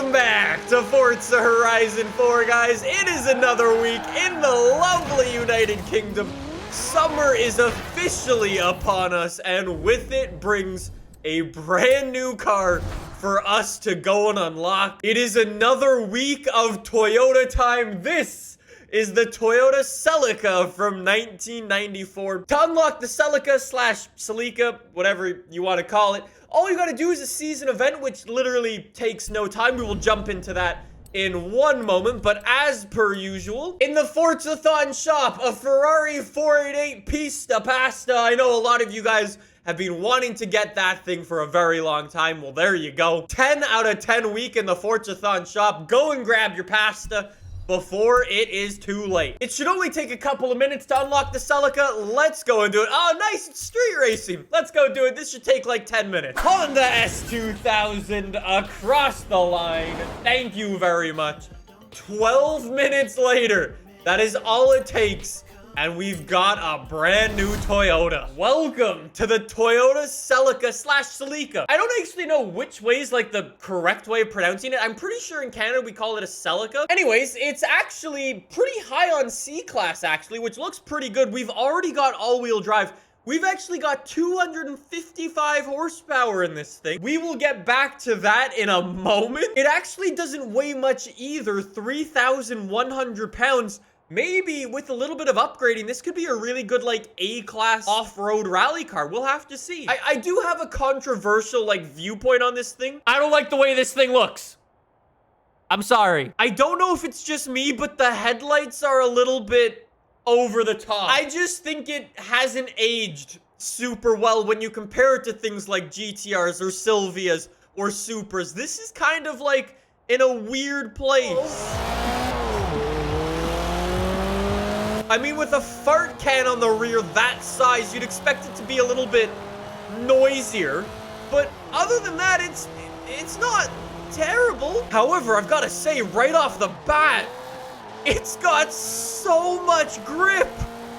Welcome back to Forza Horizon 4, guys. It is another week in the lovely United Kingdom. Summer is officially upon us, and with it brings a brand new car for us to go and unlock. It is another week of Toyota time. This is the Toyota Celica from 1994. To unlock the Celica/Celica, whatever you want to call it, all you gotta do is a season event, which literally takes no time. We will jump into that in one moment, but as per usual, in the Forza-thon shop, a Ferrari 488 Pista Pasta. I know a lot of you guys have been wanting to get that thing for a very long time. Well, there you go. 10 out of 10 week in the Forza-thon shop. Go and grab your pasta before it is too late. It should only take a couple of minutes to unlock the Celica. Let's go and do it. Oh, nice, it's street racing. Let's go do it. This should take like 10 minutes. Honda S2000 across the line. Thank you very much. 12 minutes later. That is all it takes. And we've got a brand new Toyota. Welcome to the Toyota Celica/Celica. I don't actually know which way is like the correct way of pronouncing it. I'm pretty sure in Canada we call it a Celica. Anyways, it's actually pretty high on C-Class actually, which looks pretty good. We've already got all-wheel drive. We've actually got 255 horsepower in this thing. We will get back to that in a moment. It actually doesn't weigh much either, 3,100 pounds. Maybe with a little bit of upgrading, this could be a really good, like, A-class off-road rally car. We'll have to see. I do have a controversial, like, viewpoint on this thing. I don't like the way this thing looks. I'm sorry. I don't know if it's just me, but the headlights are a little bit over the top. I just think it hasn't aged super well when you compare it to things like GTRs or Silvias or Supras. This is kind of, like, in a weird place. I mean, with a fart can on the rear that size, you'd expect it to be a little bit noisier. But other than that, it's not terrible. However, I've got to say right off the bat, it's got so much grip.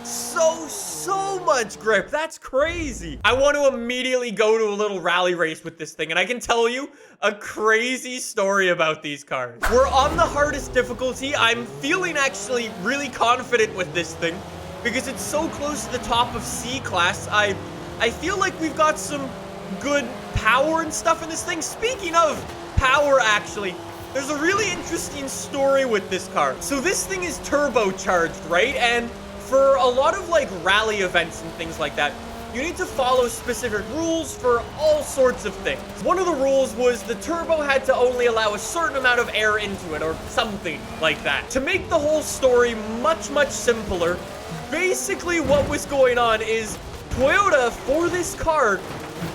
So much grip. That's crazy. I want to immediately go to a little rally race with this thing, and I can tell you a crazy story about these cars. We're on the hardest difficulty. I'm feeling actually really confident with this thing because it's so close to the top of C-Class. I feel like we've got some good power and stuff in this thing. Speaking of power, actually, there's a really interesting story with this car. So this thing is turbocharged, right? And for a lot of like rally events and things like that, you need to follow specific rules for all sorts of things. One of the rules was the turbo had to only allow a certain amount of air into it or something like that. To make the whole story much simpler, basically what was going on is Toyota, for this car,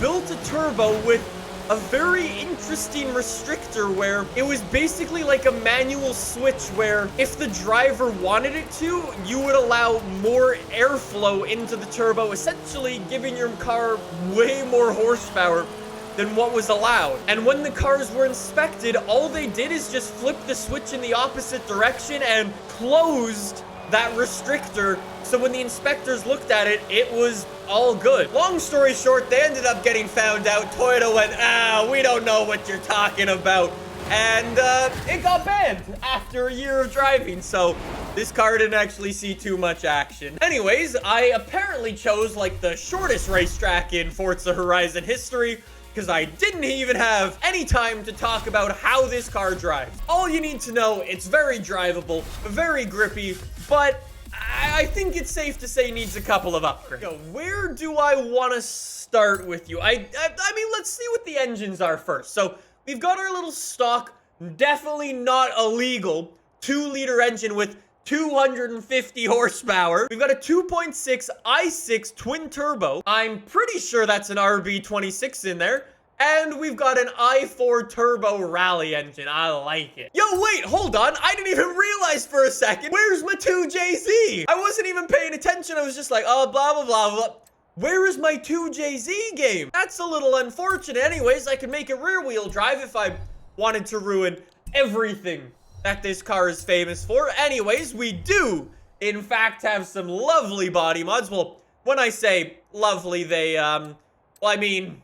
built a turbo with a very interesting restrictor where it was basically like a manual switch where if the driver wanted it to, you would allow more airflow into the turbo, essentially giving your car way more horsepower than what was allowed. And when the cars were inspected, all they did is just flip the switch in the opposite direction and closed that restrictor. So when the inspectors looked at it, it was all good. Long story short, they ended up getting found out. Toyota went, we don't know what you're talking about. And it got banned after a year of driving. So this car didn't actually see too much action. Anyways, I apparently chose like the shortest racetrack in Forza Horizon history because I didn't even have any time to talk about how this car drives. All you need to know, it's very drivable, very grippy, but I think it's safe to say needs a couple of upgrades. Yo, where do I want to start with you? I mean, let's see what the engines are first. So we've got our little stock, definitely not illegal, 2-liter engine with 250 horsepower. We've got a 2.6 i6 twin turbo. I'm pretty sure that's an RB26 in there. And we've got an i4 turbo rally engine. I like it. Yo, wait, hold on. I didn't even realize for a second. Where's my 2JZ? I wasn't even paying attention. I was just like, oh, blah, blah, blah, blah. Where is my 2JZ game? That's a little unfortunate. Anyways, I could make it rear-wheel drive if I wanted to ruin everything that this car is famous for. Anyways, we do, in fact, have some lovely body mods. Well, when I say lovely, they, well, I mean,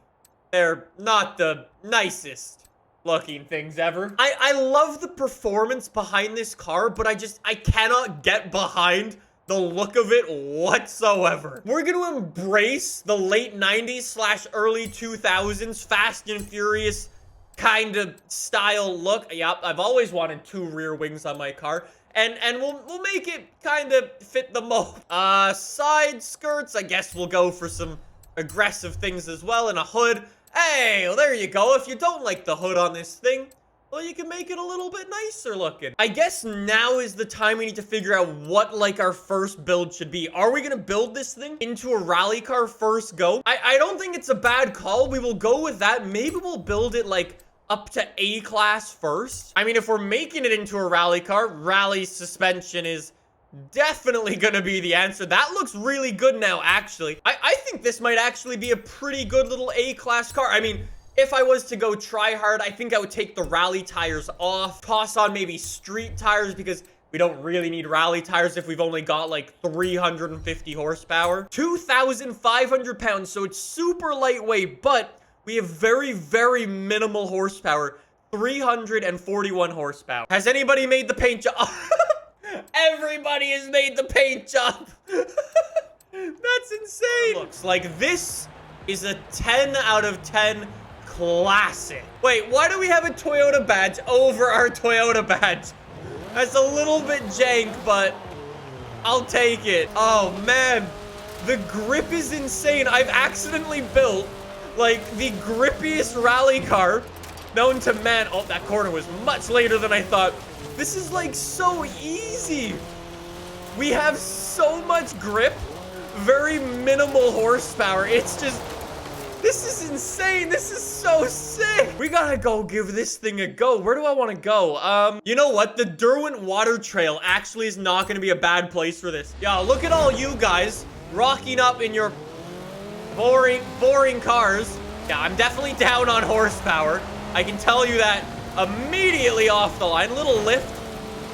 they're not the nicest looking things ever. I love the performance behind this car, but I cannot get behind the look of it whatsoever. We're gonna embrace the late 90s / early 2000s Fast and Furious kind of style look. Yep, I've always wanted 2 rear wings on my car. And we'll make it kind of fit the mold. Side skirts, I guess we'll go for some aggressive things as well, and a hood. Hey, well, there you go. If you don't like the hood on this thing, well, you can make it a little bit nicer looking. I guess now is the time we need to figure out what, like, our first build should be. Are we gonna build this thing into a rally car first go? I don't think it's a bad call. We will go with that. Maybe we'll build it, like, up to A class first. I mean, if we're making it into a rally car, rally suspension is definitely gonna be the answer. That looks really good now, actually. I think this might actually be a pretty good little A-class car. I mean, if I was to go try hard, I think I would take the rally tires off, toss on maybe street tires, because we don't really need rally tires if we've only got like 350 horsepower. 2,500 pounds, so it's super lightweight, but we have very, very minimal horsepower. 341 horsepower. Has anybody made the paint job? Everybody has made the paint job. That's insane. Looks like this is a 10 out of 10 classic. Wait, why do we have a Toyota badge over our Toyota badge? That's a little bit jank, but I'll take it. Oh, man. The grip is insane. I've accidentally built, like, the grippiest rally car known to man. Oh, that corner was much later than I thought. This is, like, so easy. We have so much grip, very minimal horsepower. It's just, this is insane. This is so sick. We gotta go give this thing a go. Where do I want to go? You know what? The Derwent Water Trail actually is not going to be a bad place for this. Yeah, look at all you guys rocking up in your boring cars. Yeah, I'm definitely down on horsepower. I can tell you that immediately off the line. Little lift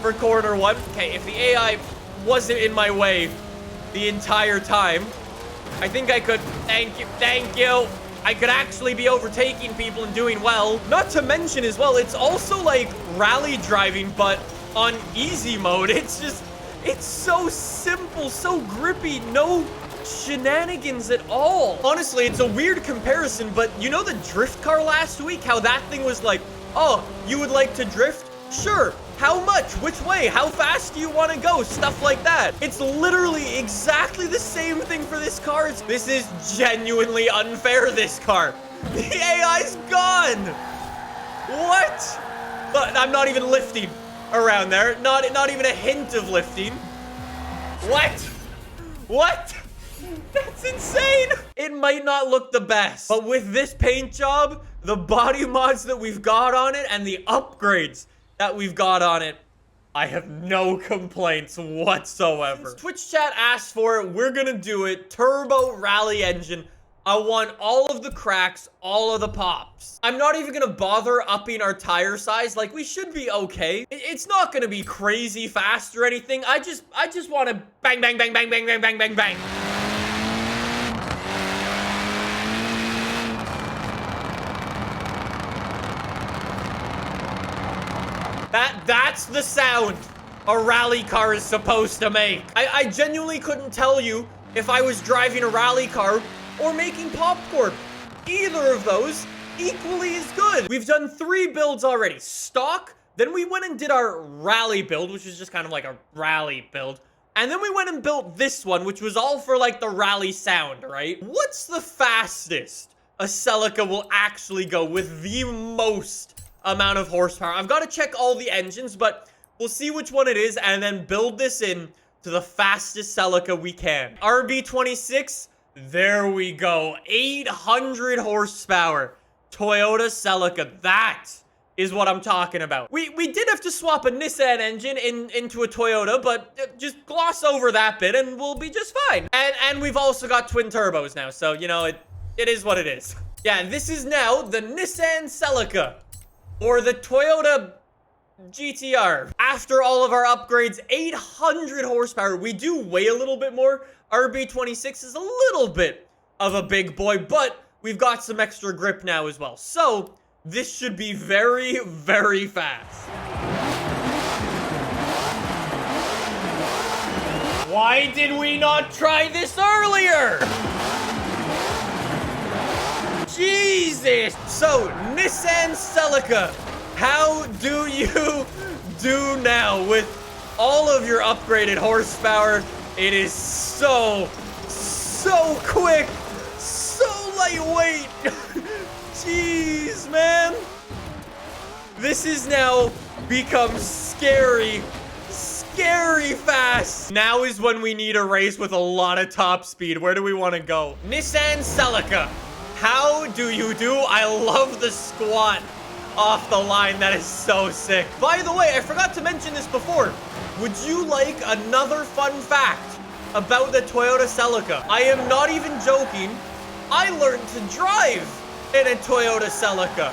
for corner 1. Okay, if the AI wasn't in my way the entire time, I think I could, thank you. I could actually be overtaking people and doing well. Not to mention as well, it's also like rally driving, but on easy mode. It's just, it's so simple, so grippy, no shenanigans at all. Honestly, it's a weird comparison, but you know the drift car last week? How that thing was like, oh, you would like to drift? Sure. How much? Which way? How fast do you want to go? Stuff like that. It's literally exactly the same thing for this car. This is genuinely unfair, this car. The AI's gone. What? But I'm not even lifting around there. Not even a hint of lifting. What? That's insane. It might not look the best, but with this paint job, the body mods that we've got on it, and the upgrades that we've got on it, I have no complaints whatsoever. Since Twitch chat asked for it, we're gonna do it. Turbo rally engine. I want all of the cracks, all of the pops. I'm not even gonna bother upping our tire size. Like, we should be okay. It's not gonna be crazy fast or anything. I just want to bang, bang, bang, bang, bang, bang, bang, bang, bang. That's the sound a rally car is supposed to make. I genuinely couldn't tell you if I was driving a rally car or making popcorn. Either of those equally is good. We've done 3 builds already. Stock, then we went and did our rally build, which is just kind of like a rally build. And then we went and built this one, which was all for like the rally sound, right? What's the fastest a Celica will actually go with the most amount of horsepower? I've got to check all the engines, but we'll see which one it is and then build this in to the fastest Celica we can. RB26, there we go. 800 horsepower. Toyota Celica. That is what I'm talking about. We did have to swap a Nissan engine into a Toyota, but just gloss over that bit and we'll be just fine. And we've also got twin turbos now, so, you know, it is what it is. Yeah, this is now the Nissan Celica. Or the Toyota GTR. After all of our upgrades, 800 horsepower. We do weigh a little bit more. RB26 is a little bit of a big boy, but we've got some extra grip now as well. So, This should be very, very fast. Why did we not try this earlier? Jesus! So, Nissan Celica, how do you do now with all of your upgraded horsepower? It is so quick, so lightweight. Jeez, man. This is now become scary fast. Now is when we need a race with a lot of top speed. Where do we want to go? Nissan Celica, how do you do? I love the squat off the line. That is so sick. By the way, I forgot to mention this before. Would you like another fun fact about the Toyota Celica? I am not even joking. I learned to drive in a Toyota Celica.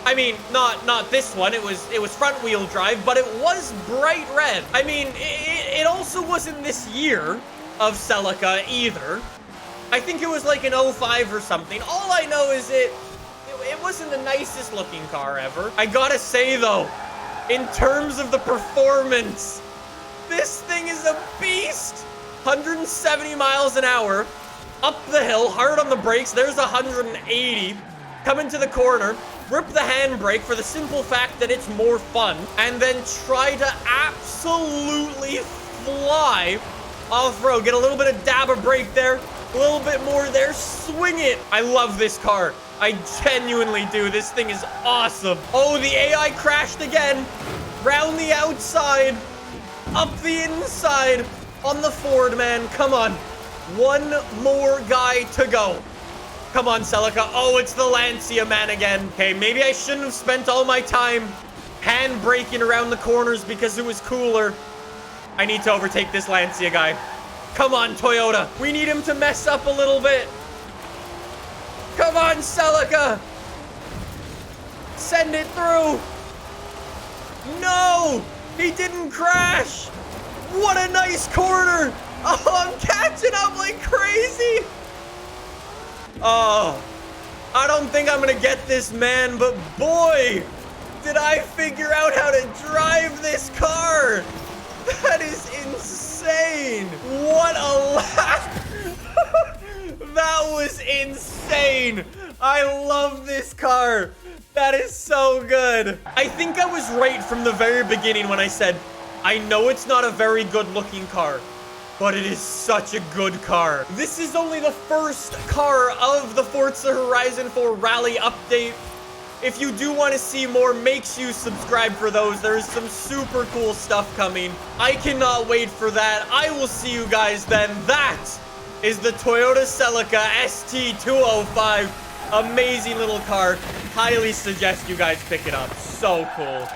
I mean, not this one. It was front wheel drive, but it was bright red. I mean, it also wasn't this year of Celica either. I think it was like an 05 or something. All I know is it wasn't the nicest looking car ever. I gotta say though, in terms of the performance, this thing is a beast. 170 miles an hour, up the hill, hard on the brakes. There's 180. Come into the corner, rip the handbrake for the simple fact that it's more fun, and then try to absolutely fly off-road. Get a little bit of dab of brake there, a little bit more there, swing it. I love this car. I genuinely do. This thing is awesome. Oh, the AI crashed again. Round the outside, up the inside on the Ford, man. Come on. One more guy to go. Come on, Celica. Oh, it's the Lancia man again. Okay, maybe I shouldn't have spent all my time hand braking around the corners because it was cooler. I need to overtake this Lancia guy. Come on, Toyota. We need him to mess up a little bit. Come on, Celica. Send it through. No, he didn't crash. What a nice corner. Oh, I'm catching up like crazy. Oh, I don't think I'm gonna get this, man, but boy, did I figure out how to drive this car. That is insane. What a lap. That was insane. I love this car. That is so good. I think I was right from the very beginning when I said, I know it's not a very good looking car, but it is such a good car. This is only the first car of the Forza Horizon 4 Rally update. If you do want to see more, make sure you subscribe for those. There's some super cool stuff coming. I cannot wait for that. I will see you guys then. That is the Toyota Celica ST205. Amazing little car. Highly suggest you guys pick it up. So cool.